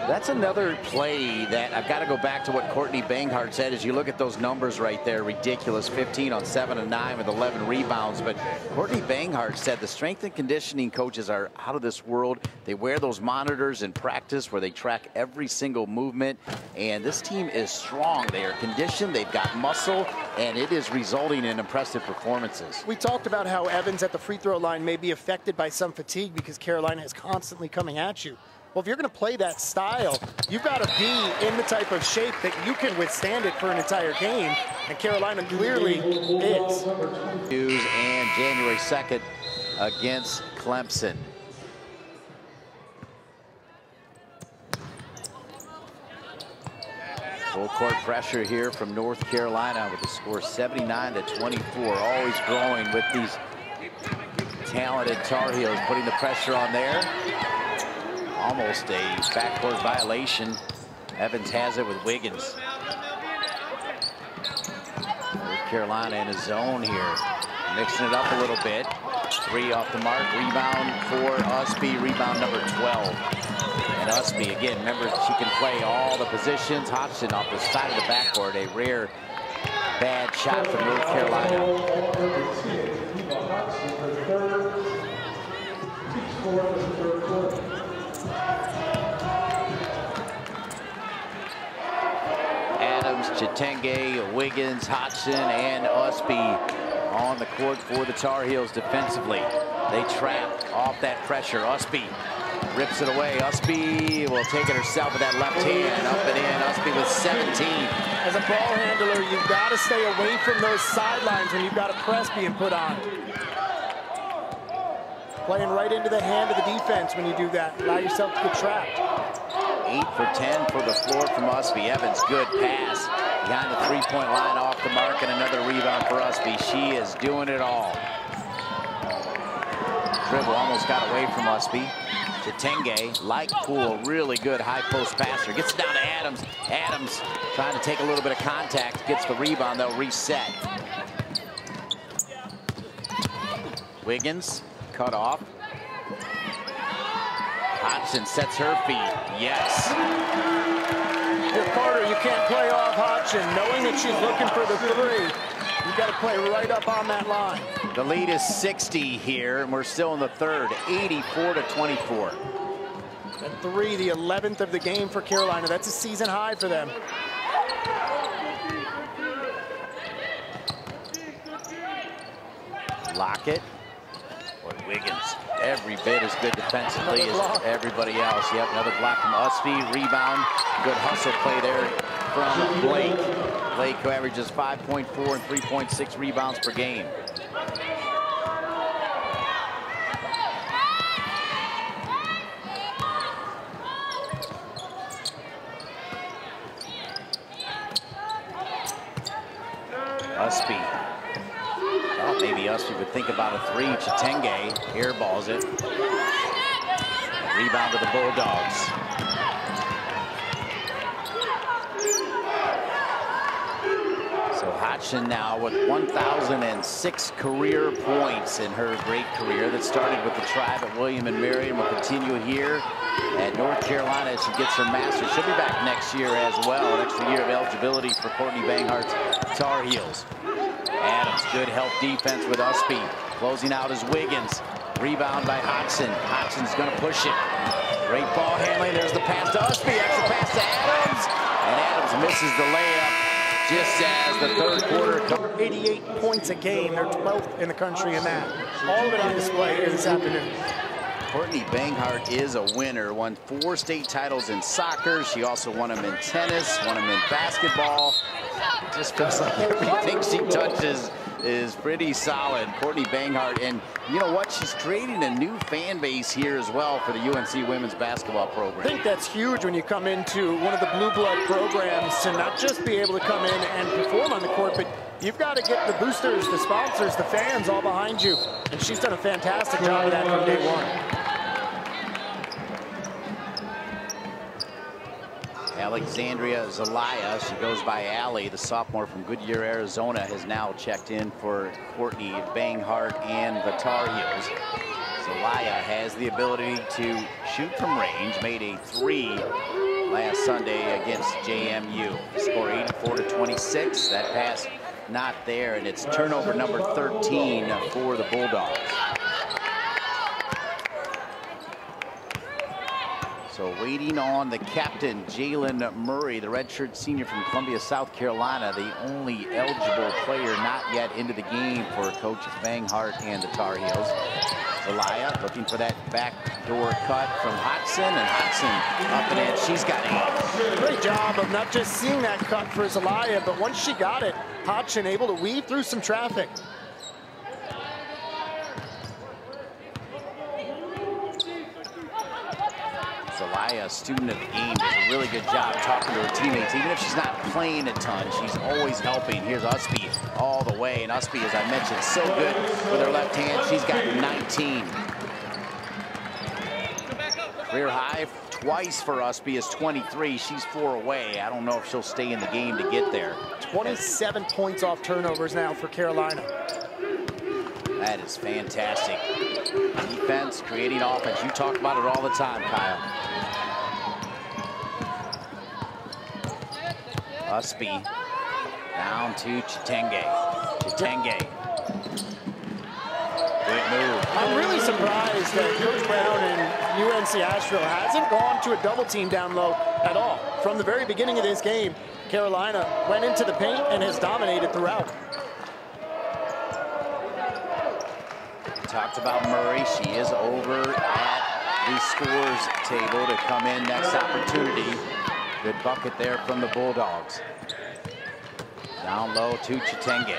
That's another play that I've got to go back to what Courtney Banghart said. As you look at those numbers right there, ridiculous, 15 on 7 and 9 with 11 rebounds. But Courtney Banghart said the strength and conditioning coaches are out of this world. They wear those monitors in practice where they track every single movement. And this team is strong. They are conditioned, they've got muscle, and it is resulting in impressive performances. We talked about how Evans at the free throw line may be affected by some fatigue because Carolina is constantly coming at you. Well, if you're going to play that style, you've got to be in the type of shape that you can withstand it for an entire game, and Carolina clearly is. And January 2nd against Clemson. Full court pressure here from North Carolina with the score 79-24. Always growing with these talented Tar Heels, putting the pressure on there. Almost a backcourt violation. Evans has it with Wiggins. North Carolina in a zone here, mixing it up a little bit. 3 off the mark, rebound for Usby, rebound number 12. And Usby, again, remember, she can play all the positions. Hodgson off the side of the backboard, a rare bad shot from North Carolina. Adams, Chitenge, Wiggins, Hodgson, and Usby on the court for the Tar Heels defensively. They trap off that pressure. Usby rips it away. Usby will take it herself with that left hand, up and in. Usby with 17. As a ball handler, you've got to stay away from those sidelines when you've got a press being put on. Playing right into the hand of the defense when you do that. Allow yourself to get trapped. 8 for 10 for the floor from Usby. Evans, good pass. behind the three-point line, off the mark, and another rebound for Usby. She is doing it all. Dribble almost got away from Usby. Chitenge, like Poole, really good high post passer. Gets it down to Adams. Adams trying to take a little bit of contact, gets the rebound. They'll reset. Wiggins, cut off. Hodgson sets her feet. Yes. Carter, you can't play off Hodgson, knowing that she's looking for the three. You got to play right up on that line. The lead is 60 here, and we're still in the third, 84-24. And three, the 11th of the game for Carolina. That's a season high for them. Lockett. Boy, Wiggins, every bit as good defensively as everybody else. Yep, another block from Usby. Rebound. Good hustle play there from Blake. Blake, who averages 5.4 and 3.6 rebounds per game. Usby. Thought maybe Usby would think about a three. Chitenge airballs it. Rebound to the Bulldogs. So Hodgson now with 1,006 career points in her great career that started with the Tribe at William and Mary and will continue here at North Carolina as she gets her master's. She'll be back next year as well. An extra year of eligibility for Courtney Banghart's Tar Heels. Adams, good help defense with Usby. Closing out is Wiggins. Rebound by Hodgson. Hodgson's going to push it. Great ball handling. There's the pass to Usby. Extra pass to Adams. And Adams misses the layup just as the third quarter comes. 88 points a game. They're 12th in the country in that. All of it on display here this afternoon. Courtney Banghart is a winner. Won 4 state titles in soccer. She also won them in tennis, won them in basketball. It just feels like everything she touches is pretty solid. Courtney Banghart, and you know what? She's creating a new fan base here as well for the UNC women's basketball program. I think that's huge when you come into one of the blue blood programs to not just be able to come in and perform on the court, but you've got to get the boosters, the sponsors, the fans all behind you. And she's done a fantastic job of that from day one. Alexandria Zelaya, she goes by Allie, the sophomore from Goodyear, Arizona, has now checked in for Courtney Banghart and the Tar Heels. Zelaya has the ability to shoot from range, made a 3 last Sunday against JMU. Score 84-26, that pass not there, and it's turnover number 13 for the Bulldogs. So waiting on the captain, Jalen Murray, the redshirt senior from Columbia, South Carolina, the only eligible player not yet into the game for Coach Banghart and the Tar Heels. Zelaya looking for that backdoor cut from Hodgson, and Hodgson up and in. She's got it. Great job of not just seeing that cut for Zelaya, but once she got it, Hodgson able to weave through some traffic. Zelaya, a student of the game, does a really good job talking to her teammates. Even if she's not playing a ton, she's always helping. Here's Usby all the way, and Usby, as I mentioned, so good with her left hand. She's got 19. Career high twice for Usby is 23. She's 4 away. I don't know if she'll stay in the game to get there. 27 points off turnovers now for Carolina. That is fantastic. Defense, creating offense. You talk about it all the time, Kyle. Usby down to Chitenge. Chitenge. Good move. I'm really surprised that Coach Brown and UNC Asheville hasn't gone to a double team down low at all. From the very beginning of this game, Carolina went into the paint and has dominated throughout. Talked about Murray. She is over at the scores table to come in next opportunity. Good bucket there from the Bulldogs. Down low to Chitenge.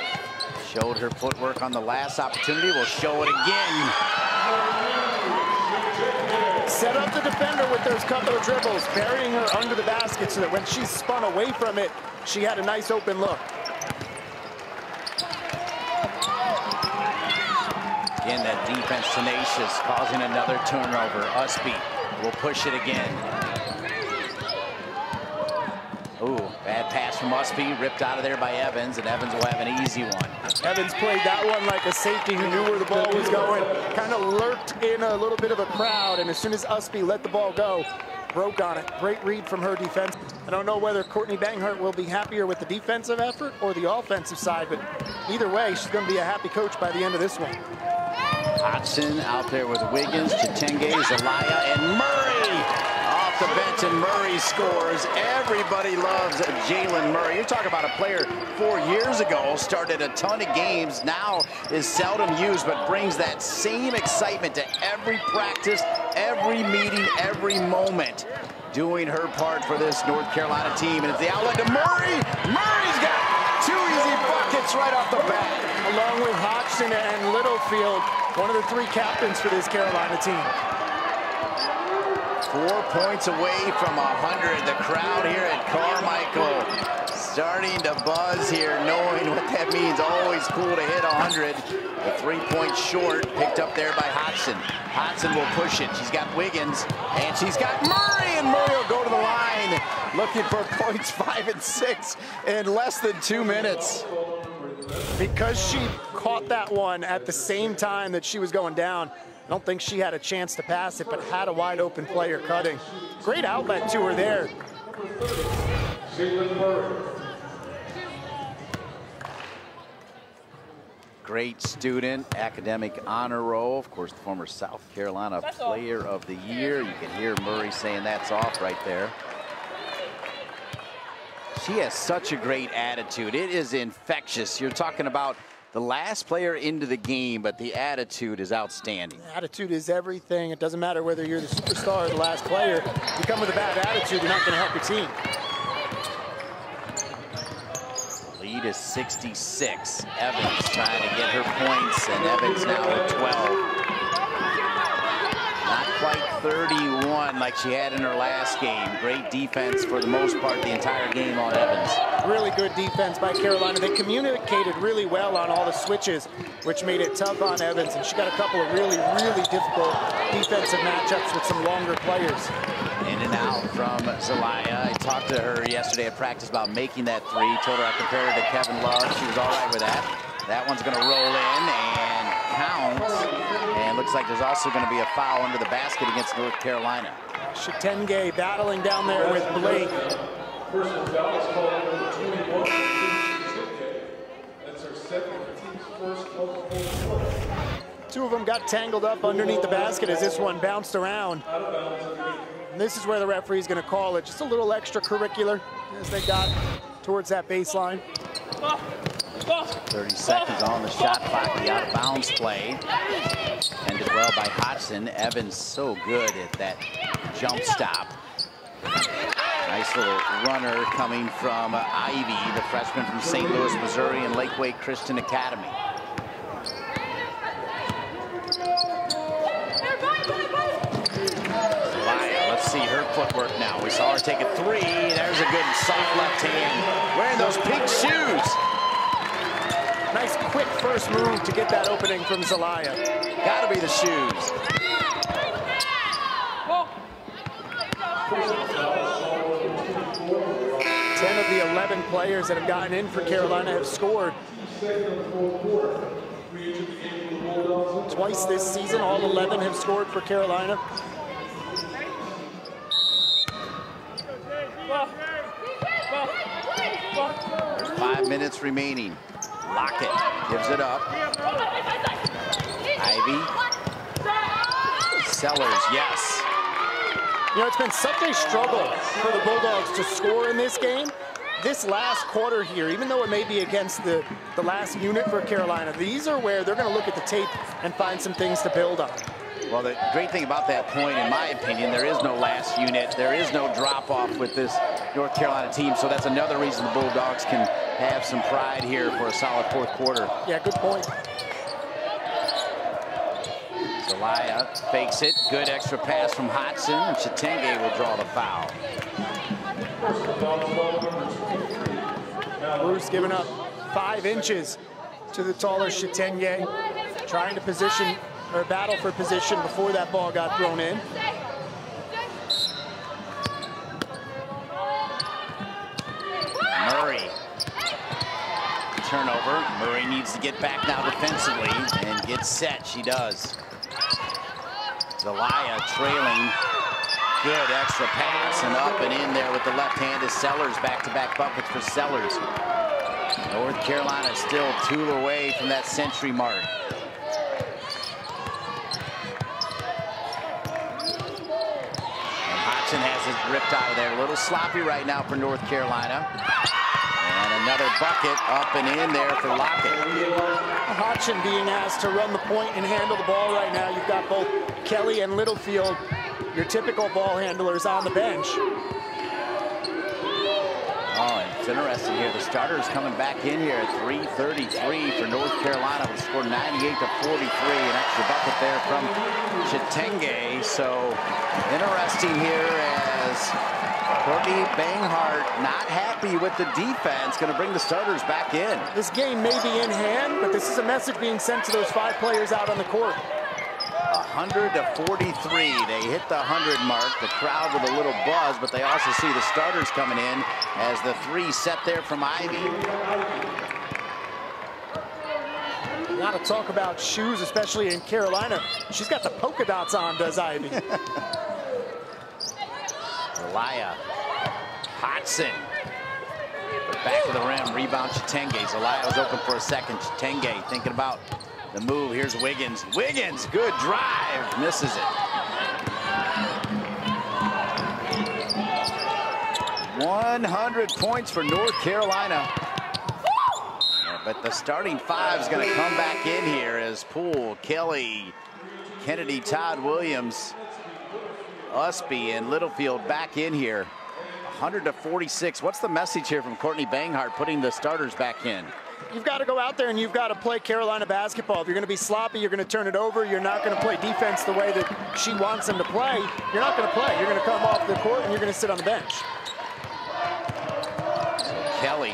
Showed her footwork on the last opportunity. Will show it again. Set up the the defender with those couple of dribbles, burying her under the basket so that when she spun away from it, she had a nice open look. Again, that defense tenacious, causing another turnover. Usby will push it again. Ooh, bad pass from Usby, ripped out of there by Evans, and Evans will have an easy one. Evans played that one like a safety who knew where the ball was going, kind of lurked in a little bit of a crowd, and as soon as Usby let the ball go, broke on it. Great read from her defense. I don't know whether Courtney Banghart will be happier with the defensive effort or the offensive side, but either way, she's going to be a happy coach by the end of this one. Hodgson out there with Wiggins, Chitenge, Zelaya, and Murray off the bench, and Murray scores. Everybody loves Jalen Murray. You're talking about a player 4 years ago, started a ton of games, now is seldom used, but brings that same excitement to every practice, every meeting, every moment, doing her part for this North Carolina team. And it's the outlet to Murray. Murray's got 2 easy buckets right off the bat. Along with Hodgson and Littlefield, one of the 3 captains for this Carolina team. 4 points away from 100. The crowd here at Carmichael starting to buzz here, knowing what that means. Always cool to hit 100. The 3-point short picked up there by Hodgson. Hodgson will push it. She's got Wiggins, and she's got Murray, and Murray will go to the line, looking for points 5 and 6 in less than 2 minutes. Because she caught that one at the same time that she was going down, I don't think she had a chance to pass it, but had a wide open player cutting. Great outlet to her there. Great student, academic honor roll. Of course, the former South Carolina Player of the Year. You can hear Murray saying that's off right there. She has such a great attitude. It is infectious. You're talking about the last player into the game, but the attitude is outstanding. Attitude is everything. It doesn't matter whether you're the superstar or the last player. If you come with a bad attitude, you're not going to help your team. Lead is 66. Evans trying to get her points, and Evans now at 12. Not quite 31 like she had in her last game. Great defense for the most part the entire game on Evans. Really good defense by Carolina. They communicated really well on all the switches, which made it tough on Evans. And she got a couple of really, really difficult defensive matchups with some longer players. In and out from Zelaya. I talked to her yesterday at practice about making that 3. Told her I compared her to Kevin Love. She was all right with that. That one's going to roll in and count. And looks like there's also going to be a foul under the basket against North Carolina. Chitenge battling down there with Blake. Personal foul is called number 21. That's our second team's first quarter. 2 of them got tangled up underneath the basket as this one bounced around. And this is where the referee's going to call it. Just a little extracurricular as they got towards that baseline. 30 seconds on the shot clock, the out of bounds play. Ended well by Hodgson. Evans so good at that jump stop. Nice little runner coming from Ivy, the freshman from St. Louis, Missouri, and Lakeway Christian Academy. Zelaya, let's see her footwork now. We saw her take a 3. There's a good soft left hand. Wearing those pink shoes. Nice quick first move to get that opening from Zelaya. Gotta be the shoes. 10 of the 11 players that have gotten in for Carolina have scored. Twice this season, all 11 have scored for Carolina. There's 5 minutes remaining. Lockett gives it up. Ivy. Sellers, yes. You know, it's been such a struggle for the Bulldogs to score in this game. This last quarter here, even though it may be against the last unit for Carolina, these are where they're going to look at the tape and find some things to build on. Well, the great thing about that point, in my opinion, there is no last unit. There is no drop-off with this North Carolina team, so that's another reason the Bulldogs can have some pride here for a solid 4th quarter. Yeah, good point. Zelaya fakes it. Good extra pass from Hodgson, and Chitenge will draw the foul. Bruce giving up 5 inches to the taller Chitenge, trying to position or battle for position before that ball got thrown in. Murray. Turnover. Murray needs to get back now defensively and get set. She does. Zelaya trailing. Good extra pass and up and in there with the left hand is Sellers. Back-to-back buckets for Sellers. North Carolina still 2 away from that century mark. And Hodgson has it ripped out of there. A little sloppy right now for North Carolina. And another bucket up and in there for Lockett. Hodgson being asked to run the point and handle the ball right now. You've got both Kelly and Littlefield, your typical ball handlers, on the bench. Oh, and it's interesting here. The starters coming back in here at 3:33 for North Carolina. We scored 98-43. An extra bucket there from Chitenge. So interesting here as Courtney Banghart not happy with the defense. Going to bring the starters back in. This game may be in hand, but this is a message being sent to those 5 players out on the court. 100-43. They hit the 100 mark. The crowd with a little buzz, but they also see the starters coming in as the 3 set there from Ivy. Got to talk about shoes, especially in Carolina. She's got the polka dots on, does Ivy. Zelaya. Hodgson. Back of the rim. Rebound Chitenge. Zelaya was open for a second. Chitenge thinking about the move. Here's Wiggins. Wiggins, good drive. Misses it. 100 points for North Carolina. Yeah, but the starting 5 is going to come back in here as Poole, Kelly, Kennedy, Todd Williams, Usby, and Littlefield back in here. 100-46. What's the message here from Courtney Banghart putting the starters back in? You've got to go out there and you've got to play Carolina basketball. If you're going to be sloppy, you're going to turn it over. You're not going to play defense the way that she wants them to play. You're not going to play. You're going to come off the court and you're going to sit on the bench. So Kelly,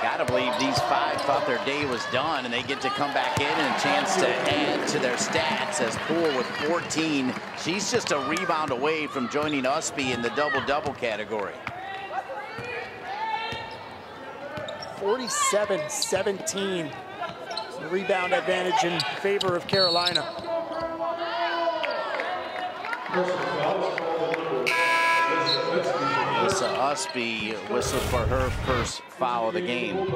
got to believe these 5 thought their day was done, and they get to come back in and a chance to add to their stats as Poole with 14. She's just a rebound away from joining Usby in the double-double category. 47-17. The rebound advantage in favor of Carolina. Lisa Usby whistled for her first foul of the game.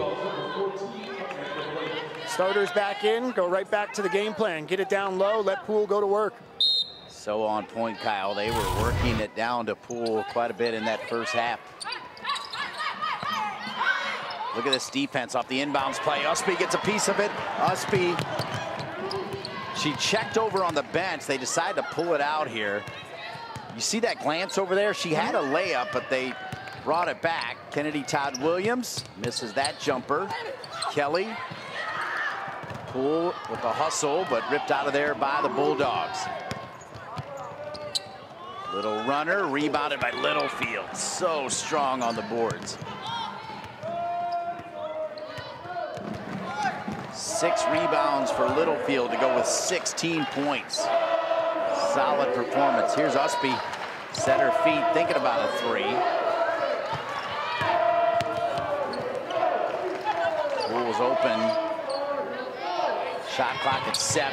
Starters back in, go right back to the game plan. Get it down low, let Poole go to work. So on point, Kyle. They were working it down to Poole quite a bit in that first half. Look at this defense off the inbounds play. Usby gets a piece of it. Usby, she checked over on the bench. They decide to pull it out here. You see that glance over there? She had a layup, but they brought it back. Kennedy Todd Williams misses that jumper. Kelly, Poole with a hustle, but ripped out of there by the Bulldogs. Little runner, rebounded by Littlefield. So strong on the boards. 6 rebounds for Littlefield to go with 16 points. Solid performance. Here's Usby, set her feet, thinking about a 3. Poole was open. Shot clock at 7.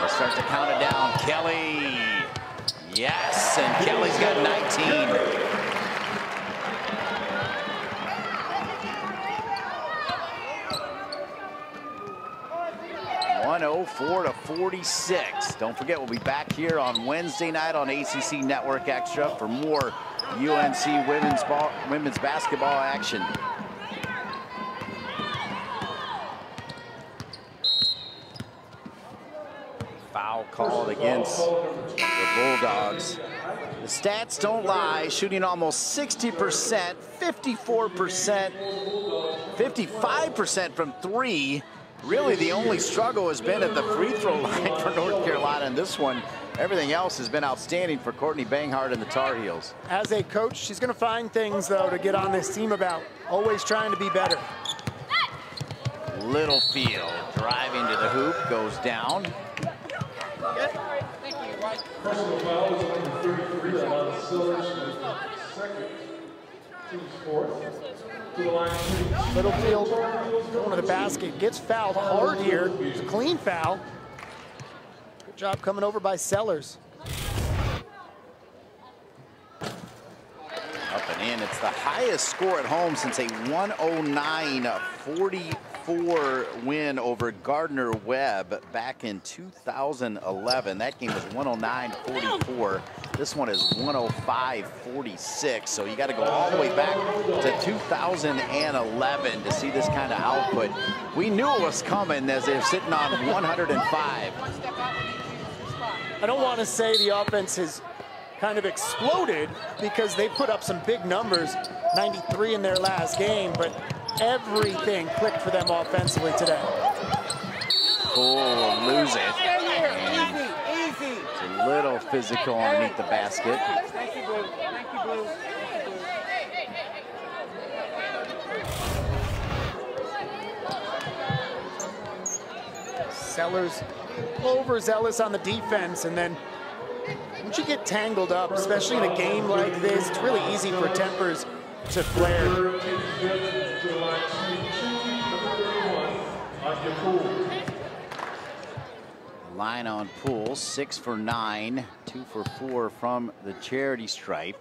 They start to count it down. Kelly, yes, and Kelly's got 19. 104-46. Don't forget, we'll be back here on Wednesday night on ACC Network Extra for more UNC women's basketball action. Foul called against the Bulldogs. The stats don't lie, shooting almost 60%, 54%, 55% from 3. Really, the only struggle has been at the free throw line for North Carolina. And this one, everything else has been outstanding for Courtney Banghart and the Tar Heels. As a coach, she's going to find things, though, to get on this team about. Always trying to be better. Littlefield driving to the hoop, goes down. Personal foul is number 33, that allows Sellers second, team's fourth. To the line, Littlefield going to the basket, gets fouled hard here. It's a clean foul. Good job coming over by Sellers. Up and in. It's the highest score at home since a 109-44 win over Gardner-Webb back in 2011. That game was 109-44. This one is 105-46. So you got to go all the way back to 2011 to see this kind of output. We knew it was coming as they're sitting on 105. I don't want to say the offense has kind of exploded because they put up some big numbers, 93 in their last game, but everything clicked for them offensively today. Oh, lose it. Easy. It's a little physical underneath the basket. Thank you, Blue. Thank you, Blue. Sellers overzealous on the defense, and then once you get tangled up, especially in a game like this, it's really easy for tempers to flare. Line on Poole, 6 for 9, 2 for 4 from the charity stripe.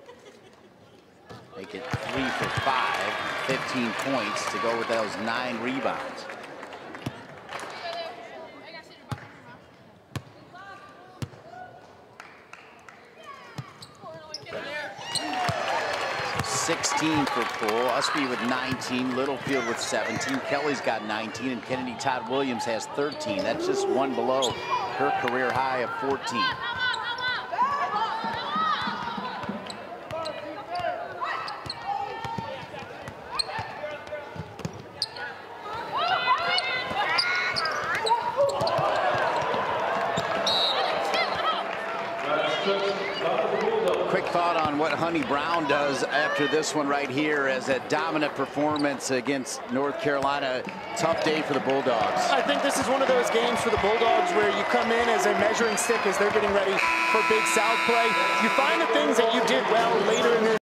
Make it 3 for 5, 15 points to go with those 9 rebounds. So 16 for Poole, Usby with 19, Littlefield with 17, Kelly's got 19, and Kennedy Todd Williams has 13. That's just one below her career high of 14. Quick thought on what Honey Brown does after this one right here as a dominant performance against North Carolina. Tough day for the Bulldogs. I think this is one of those games for the Bulldogs where you come in as a measuring stick as they're getting ready for Big South play. You find the things that you did well later in the